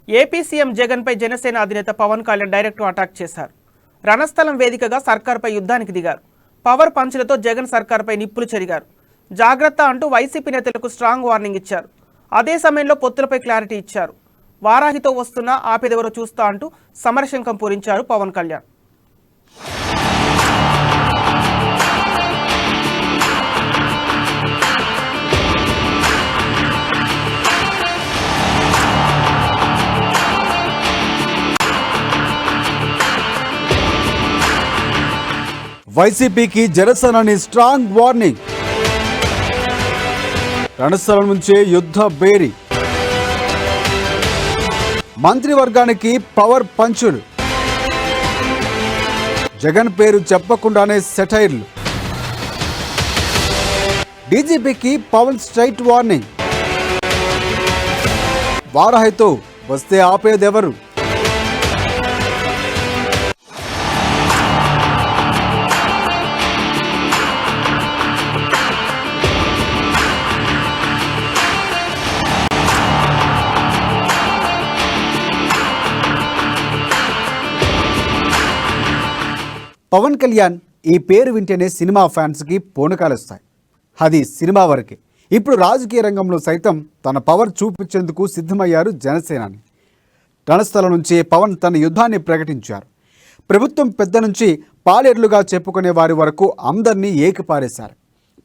AP CM జగన్పై జనసేన అధినేత Pawan Kalyan direct attack చేశారు. రణస్థలం వేదికగా సర్కార్పై యుద్ధానికి దిగారు. పవర్ పంచులతో జగన్ సర్కార్పై నిప్పులు చెరిగారు. జాగ్రత్త అంటూ వైసీపీ నేతలకు స్ట్రాంగ్ వార్నింగ్ ఇచ్చారు. అదే సమయంలో పొత్తులపై క్లారిటీ ఇచ్చారు. వారాహితో వస్తున్నా ఆపేదెవరో చూస్తా అంటూ సమరశంఖం పూరించారు పవన్ కళ్యాణ్. వైసీపీకి జనసేనని స్ట్రాంగ్ వార్నింగ్. రణస్థలం నుంచే యుద్ధ బేరి. మంత్రివర్గానికి పవర్ పంచులు. జగన్ పేరు చెప్పకుండానే సెటైర్లు. డీజీపీకి పవన్ స్ట్రైట్ వార్నింగ్. వారాహితో వస్తే ఆపేదెవరు? పవన్ కళ్యాణ్ ఈ పేరు వింటేనే సినిమా ఫ్యాన్స్కి పూనకాలుస్తాయి. అది సినిమా వరకే. ఇప్పుడు రాజకీయ రంగంలో సైతం తన పవర్ చూపించేందుకు సిద్ధమయ్యారు జనసేనాని. రణస్థలం నుంచి పవన్ తన యుద్ధాన్ని ప్రకటించారు. ప్రభుత్వం పెద్ద నుంచి పాలేర్లుగా చెప్పుకునే వారి వరకు అందరినీ ఏకిపారేశారు.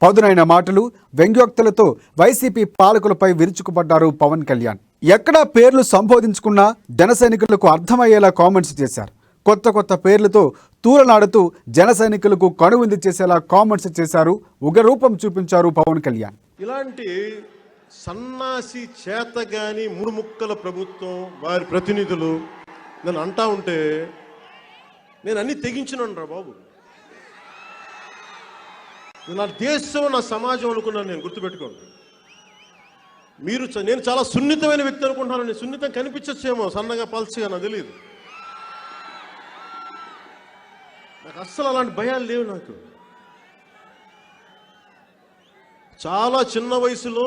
పదునైన మాటలు, వ్యంగ్యోక్తులతో వైసీపీ పాలకులపై విరుచుకుపడ్డారు పవన్ కళ్యాణ్. ఎక్కడా పేర్లు సంబోధించుకున్నా జన సైనికులకు అర్థమయ్యేలా కామెంట్స్ చేశారు. కొత్త కొత్త పేర్లతో తూలనాడుతూ జన సైనికులకు కనువిందు చేసేలా కామెంట్స్ చేశారు. ఉగ్రరూపం చూపించారు పవన్ కళ్యాణ్. ఇలాంటి సన్నాసి చేతగాని మూడు ముక్కల ప్రభుత్వం వారి ప్రతినిధులు నన్ను అంటా ఉంటే నేను అన్ని తెగించినాను రా బాబు. నా దేశం, నా సమాజం అనుకున్నాను. నేను గుర్తుపెట్టుకోండి. నేను చాలా సున్నితమైన వ్యక్తి అనుకుంటున్నాను. నేను సున్నితం కనిపించచ్చేమో, సన్నగా పల్చగా, నాకు తెలియదు. నాకు అస్సలు అలాంటి భయాలు లేవు. నాకు చాలా చిన్న వయసులో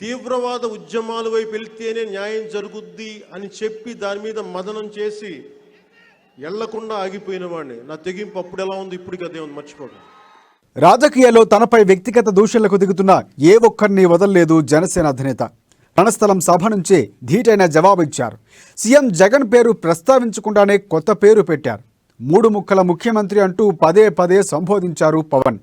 తీవ్రవాద ఉద్యమాల వైపు వెళ్తేనే న్యాయం జరుగుద్ది అని చెప్పి దాని మీద మదనం చేసి ఎళ్లకుండా ఆగిపోయిన వాడిని. నా తెగింపు అప్పుడు ఎలా ఉంది, ఇప్పటికి అదే ఉంది, మర్చిపోదు. రాజకీయాల్లో తనపై వ్యక్తిగత దూషణలకు దిగుతున్న ఏ ఒక్కరిని వదలలేదు జనసేన అధినేత. రణస్థలం సభ నుంచే ధీటైన జవాబిచ్చారు. సీఎం జగన్ పేరు ప్రస్తావించకుండానే కొత్త పేరు పెట్టారు. మూడు ముక్కల ముఖ్యమంత్రి అంటూ పదే పదే సంబోధించారు పవన్.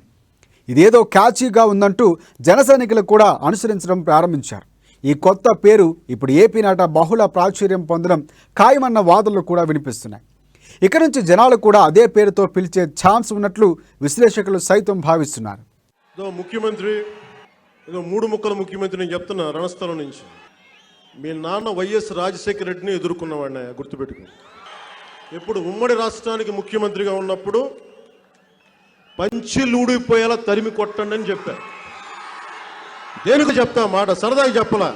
ఇదేదో క్యాచీగా ఉందంటూ జనసైనికులు కూడా అనుసరించడం ప్రారంభించారు. ఈ కొత్త పేరు ఇప్పుడు ఏపీ నాట బహుళ ప్రాచుర్యం పొందడం ఖాయమన్న వాదనలు కూడా వినిపిస్తున్నాయి. ఇక నుంచి జనాలు కూడా అదే పేరుతో పిలిచే ఛాన్స్ ఉన్నట్లు విశ్లేషకులు సైతం భావిస్తున్నారు. ముఖ్యమంత్రి మూడు ముక్కల ముఖ్యమంత్రి నేను చెప్తున్నా. రణస్థలం నుంచి మీ నాన్న వైఎస్ రాజశేఖర రెడ్డిని ఎదుర్కొన్నవాడిని, గుర్తుపెట్టుకో. ఎప్పుడు ఉమ్మడి రాష్ట్రానికి ముఖ్యమంత్రిగా ఉన్నప్పుడు పంచిలూడిపోయేలా తరిమి కొట్టండి అని చెప్పారు. దేనికి చెప్తా మాట, సరదాగా చెప్పలా.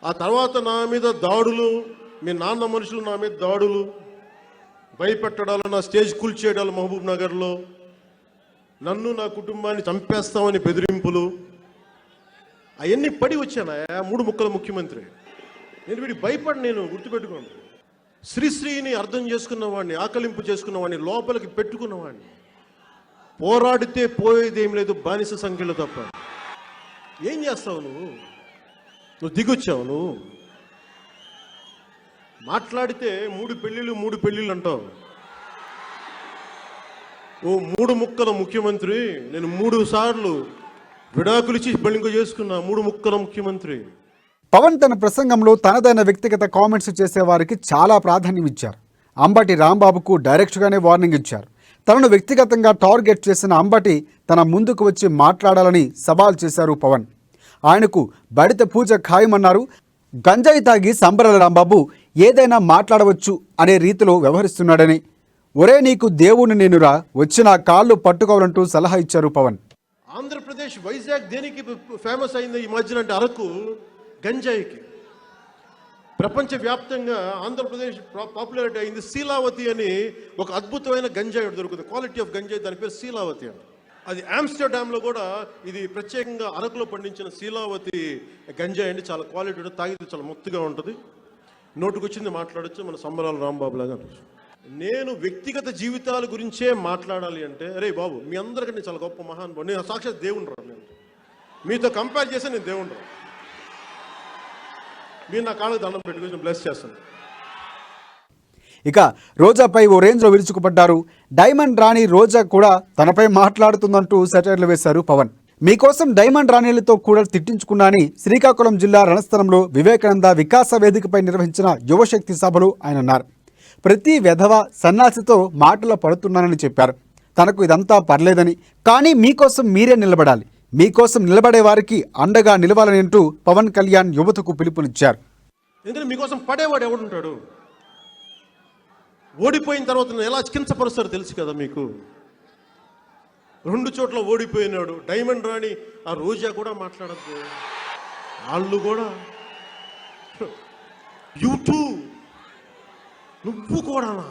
ఆ తర్వాత నా మీద దాడులు, మీ నాన్న మనుషులు నా మీద దాడులు, భయపెట్టడాలు, నా స్టేజ్ కూల్చేయడాలు మహబూబ్ నగర్లో, నన్ను నా కుటుంబాన్ని చంపేస్తామని బెదిరింపులు, అవన్నీ పడి వచ్చాను. మూడు ముక్కల ముఖ్యమంత్రి నేను వీడికి భయపడి, నేను గుర్తుపెట్టుకోండి. శ్రీశ్రీని అర్థం చేసుకున్నవాడిని, ఆకలింపు చేసుకున్నవాడిని, లోపలికి పెట్టుకున్నవాడిని. పోరాడితే పోయేదేం లేదు, బానిస సంఖ్యలో తప్ప. ఏం చేస్తావు నువ్వు దిగొచ్చావు. నువ్వు మాట్లాడితే మూడు పెళ్ళిళ్ళు అంటావు. ఓ మూడు ముక్కల ముఖ్యమంత్రి. నేను 3 సార్లు విడాకులు ఇచ్చి బలింక చేసుకున్నా. మూడు ముక్కల ముఖ్యమంత్రి. పవన్ తన ప్రసంగంలో తనదైన వ్యక్తిగత కామెంట్స్ చేసేవారికి చాలా ప్రాధాన్యం ఇచ్చారు. అంబటి రాంబాబుకు డైరెక్ట్గానే వార్నింగ్ ఇచ్చారు. తనను వ్యక్తిగతంగా టార్గెట్ చేసిన అంబటి తన ముందుకు వచ్చి మాట్లాడాలని సవాల్ చేశారు పవన్. ఆయనకు బడిత పూజ ఖాయమన్నారు. గంజాయి తాగి సంబరాల రాంబాబు ఏదైనా మాట్లాడవచ్చు అనే రీతిలో వ్యవహరిస్తున్నాడని, ఒరే నీకు దేవుని నేనురా, వచ్చి నా కాళ్ళు పట్టుకోవాలంటూ సలహా ఇచ్చారు పవన్. ఆంధ్రప్రదేశ్ వైజాగ్ దేనికి ఫేమస్ అయింది ఈ మధ్యన అంటే అరకు గంజాయికి. ప్రపంచవ్యాప్తంగా ఆంధ్రప్రదేశ్ పాపులారిటీ అయింది. శీలావతి అని ఒక అద్భుతమైన గంజాయి దొరుకుతుంది, క్వాలిటీ ఆఫ్ గంజాయి, దాని పేరు శీలావతి అని. అది ఆమ్స్టర్డామ్లో కూడా ఇది ప్రత్యేకంగా అరకులో పండించిన శీలావతి గంజాయి అండి. చాలా క్వాలిటీ ఉంటుంది, తాగితే చాలా మొత్తుగా ఉంటుంది. నోటుకొచ్చింది మాట్లాడచ్చు, మన సంబరాల రాంబాబు లాగా అనొచ్చు. నేను వ్యక్తిగత జీవితాల గురించే మాట్లాడాలి అంటే, అరే బాబు మీ అందరికంటే చాలా గొప్ప మహానుభావుడు, నేను సాక్షాత్ దేవుని రా, నేను మీతో కంపేర్ చేస్తే నేను దేవుని రా, మీరు నా కాళ్ళకి దండం పెట్టుకుని బ్లెస్ చేస్తాను. ఇక రోజాపై ఓ రేంజ్లో విరుచుకుపడ్డారు. డైమండ్ రాణి రోజా కూడా తనపై మాట్లాడుతుందంటూ సెటైర్లు వేశారు పవన్. మీకోసం డైమండ్ రాణిలతో కూడా తిట్టించుకున్నాని శ్రీకాకుళం జిల్లా రణస్థలంలో వివేకానంద వికాస వేదికపై నిర్వహించిన యువశక్తి సభలో ఆయన అన్నారు. ప్రతి వెధవ సన్నాసితో మాటలు పడుతున్నానని చెప్పారు. తనకు ఇదంతా పర్లేదని, కానీ మీకోసం మీరే నిలబడాలి, మీకోసం నిలబడే వారికి అండగా నిలవాలని అంటూ పవన్ కళ్యాణ్ యువతకు పిలుపునిచ్చారు. ఎందుకంటే మీకోసం పడేవాడు ఎవడుంటాడు? ఓడిపోయిన తర్వాత ఎలా కించపరుస్తారో తెలుసు కదా మీకు. 2 చోట్ల ఓడిపోయినాడు. డైమండ్ రాణి ఆ రోజా కూడా మాట్లాడద్దు, వాళ్ళు కూడా యూట్యూబ్ నువ్వు కూడానా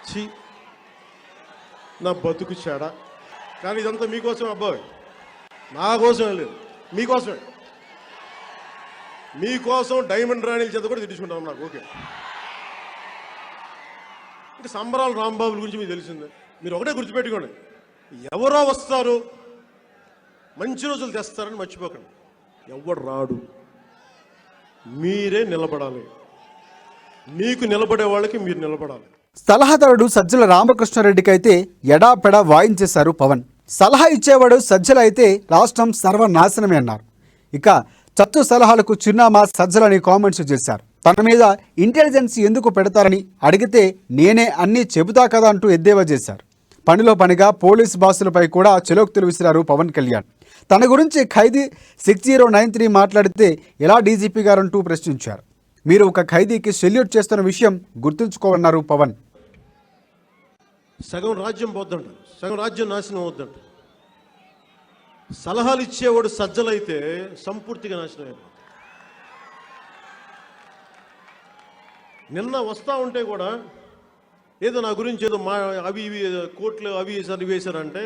ఛీ, నా బతుకు చెడ. కానీ ఇదంతా మీకోసం అబ్బాయి, నా కోసమే లేదు, మీకోసమే. మీకోసం డైమండ్ రాణిల చేత కూడా తిట్టించుకుంటాం నాకు. ఓకే, ఇంకా సంబరాల రాంబాబుల గురించి మీకు తెలిసిందే. మీరు ఒకటే గుర్తుపెట్టుకోండి, ఎవరో వస్తారు, మంచి రోజులు తెస్తారని మర్చిపోకండి. ఎవడు రాడు, మీరే నిలబడాలి. మీకు నిలబడే వాళ్ళకి మీరు నిలబడాలి. సలహాదారుడు సజ్జల రామకృష్ణారెడ్డికి అయితే ఎడాపెడా వాయించేశారు పవన్. సలహా ఇచ్చేవాడు సజ్జల అయితే రాష్ట్రం సర్వనాశనమే అన్నారు. ఇక చచ్చు సలహాలకు చిరునామా సజ్జలని కామెంట్స్ చేశారు. తన మీద ఇంటెలిజెన్స్ ఎందుకు పెడతారని అడిగితే నేనే అన్నీ చెబుతా కదా అంటూ ఎద్దేవా చేశారు. పనిలో పనిగా పోలీస్ బాసులపై కూడా చెలోక్తులు విసిరారు పవన్ కళ్యాణ్. తన గురించి ఖైదీ 6093 మాట్లాడితే ఎలా డీజీపీ గారంటూ ప్రశ్నించారు. మీరు ఒక ఖైదీకి సెల్యూట్ చేస్తున్న విషయం గుర్తుంచుకోవన్నారు పవన్. సగం రాజ్యం పోద్దంట, సగం రాజ్యం నాశనం అవుద్దంట. సలహాలు ఇచ్చేవాడు సజ్జలైతే సంపూర్తిగా నాశనం అయిపోతుంది. నిన్న వస్తూ ఉంటే కూడా ఏదో నా గురించి ఏదో అవి ఇవి కోట్లు అవి వేసారు ఇవి వేశారంటే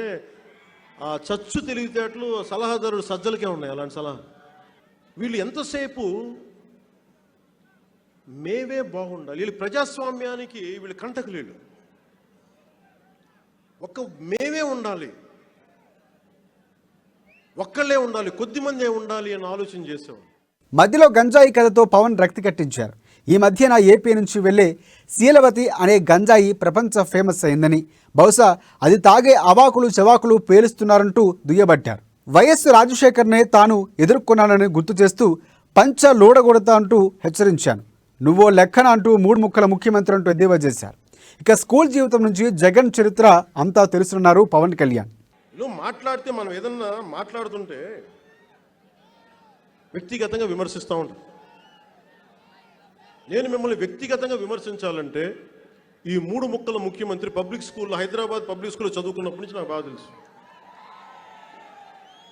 ఆ చచ్చు తెలివితేటలు సలహాదారుడు సజ్జలకే ఉన్నాయి. అలాంటి సలహా వీళ్ళు ఎంతసేపు మేమే బాగుండాలి, వీళ్ళు ప్రజాస్వామ్యానికి వీళ్ళు కంటకులీళ్ళు, మేమే ఉండాలి, ఒక్కళ్ళే ఉండాలి, కొద్దిమందే ఉండాలి అని ఆలోచన చేసేవాడు. మధ్యలో గంజాయి కథతో పవన్ రక్తి కట్టించారు. ఈ మధ్యన ఏపీ నుంచి వెళ్లే శీలవతి అనే గంజాయి ప్రపంచ ఫేమస్ అయిందని, బహుశా అది తాగే అవాకులు చవాకులు పేలుస్తున్నారంటూ దుయ్యబట్టారు. వైఎస్ రాజశేఖర్నే తాను ఎదుర్కొన్నానని గుర్తు చేస్తూ పంచ లోడగొడతా అంటూ హెచ్చరించాను, నువ్వో లెక్కన అంటూ 3 ముక్కల ముఖ్యమంత్రి అంటూ ఎద్దేవా చేశారు. ఇక స్కూల్ జీవితం నుంచి జగన్ చరిత్ర అంతా తెలుసున్నారు పవన్ కళ్యాణ్. మాట్లాడితే మనం ఏదన్నా మాట్లాడుతుంటే వ్యక్తిగతంగా విమర్శిస్తూ ఉంటాం. నేను మిమ్మల్ని వ్యక్తిగతంగా విమర్శించాలంటే ఈ 3 ముక్కల ముఖ్యమంత్రి పబ్లిక్ స్కూల్లో, హైదరాబాద్ పబ్లిక్ స్కూల్లో చదువుకున్నప్పటి నుంచి నాకు బాగా తెలుసు.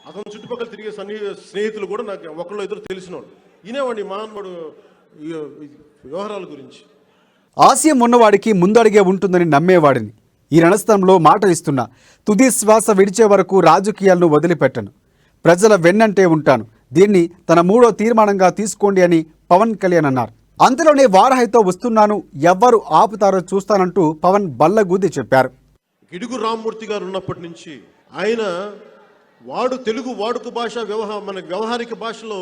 అతను చుట్టుపక్కల తిరిగే స్నేహితులు కూడా నాకు ఒకళ్ళు ఇద్దరు తెలిసిన వాళ్ళు. ఈయనేవాడి మహాన్వాడు వ్యవహారాల గురించి. ఆశయం ఉన్నవాడికి ముందడిగే ఉంటుందని నమ్మేవాడిని. ఈ రణస్థలంలో మాట ఇస్తున్నా, తుది శ్వాస విడిచే వరకు రాజకీయాలను వదిలిపెట్టను, ప్రజల వెన్నంటే ఉంటాను, దీన్ని తన 3వ తీర్మానంగా తీసుకోండి అని పవన్ కళ్యాణ్ అన్నారు. అంతలోనే వారాహితో వస్తున్నాను, ఎవ్వరు ఆపుతారో చూస్తానంటూ పవన్ బల్లగుద్ది చెప్పారు. గిడుగు రామ్మూర్తి గారు ఉన్నప్పటి నుంచి ఆయన తెలుగు వాడుక భాష మన వ్యవహారిక భాషలో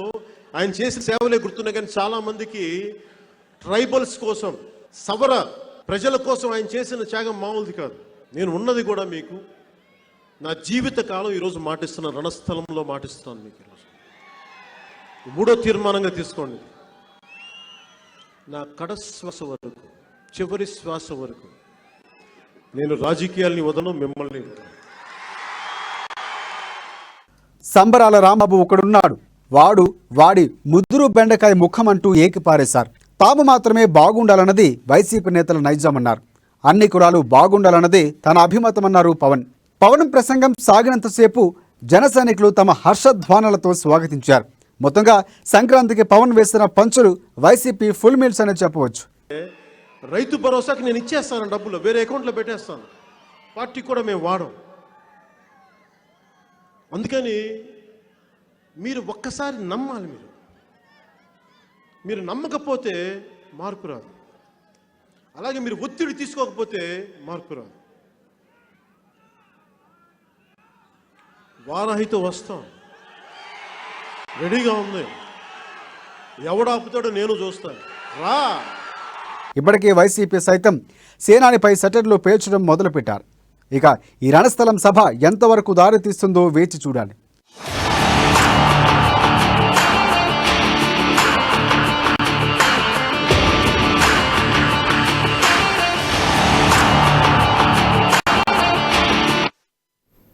ఆయన చేసిన సేవలే గుర్తున్నాయి. కానీ చాలా మందికి ట్రైబల్స్ కోసం, సవర ప్రజల కోసం ఆయన చేసిన త్యాగం మామూలుది కాదు. నేను ఉన్నది కూడా మీకు నా జీవిత కాలం ఈరోజు మాటిస్తున్నాను, రణస్థలంలో మాటిస్తున్నాను మీకు. ఈరోజు 3వ తీర్మానంగా తీసుకోండి. నా కడశ్వాస వరకు, చివరి శ్వాస వరకు నేను రాజకీయాల్ని వదలను, మిమ్మల్ని వదలను. సంబరాల రాంబాబు ఒకడున్నాడు, వాడి ముద్దురు బెండకాయ ముఖం అంటూ ఏకిపారేశారు. తాము మాత్రమే బాగుండాలన్నది వైసీపీ నేతల నైజమన్నారు. అన్ని కులాలు బాగుండాలన్నదే తన అభిమతమన్నారు పవన్. పవన్ ప్రసంగం సాగినంతసేపు జన సైనికులు తమ హర్షధ్వానాలతో స్వాగతించారు. మొత్తంగా సంక్రాంతికి పవన్ వేసిన పంచులు వైసీపీ ఫుల్ మీల్స్ అని చెప్పవచ్చు. రైతు భరోసాకి నేను ఇచ్చేస్తాను డబ్బులు, వేరే అకౌంట్లో పెట్టేస్తాను, పార్టీ కూడా మేము వాడం. అందుకని మీరు ఒక్కసారి నమ్మాలి. మీరు నమ్మకపోతే మార్పు రాదు. అలాగే మీరు ఒత్తిడి తీసుకోకపోతే మార్పు రాదు. వారాహితో వస్తాం, రెడీగా ఉంది. ఎవడు ఆపుతాడో నేను చూస్తాను, రా. ఇప్పటికే వైసీపీ సైతం సేనానిపై సెటర్లు పేల్చడం మొదలుపెట్టారు. ఇక ఈ రణస్థలం సభ ఎంతవరకు దారితీస్తుందో వేచి చూడాలి.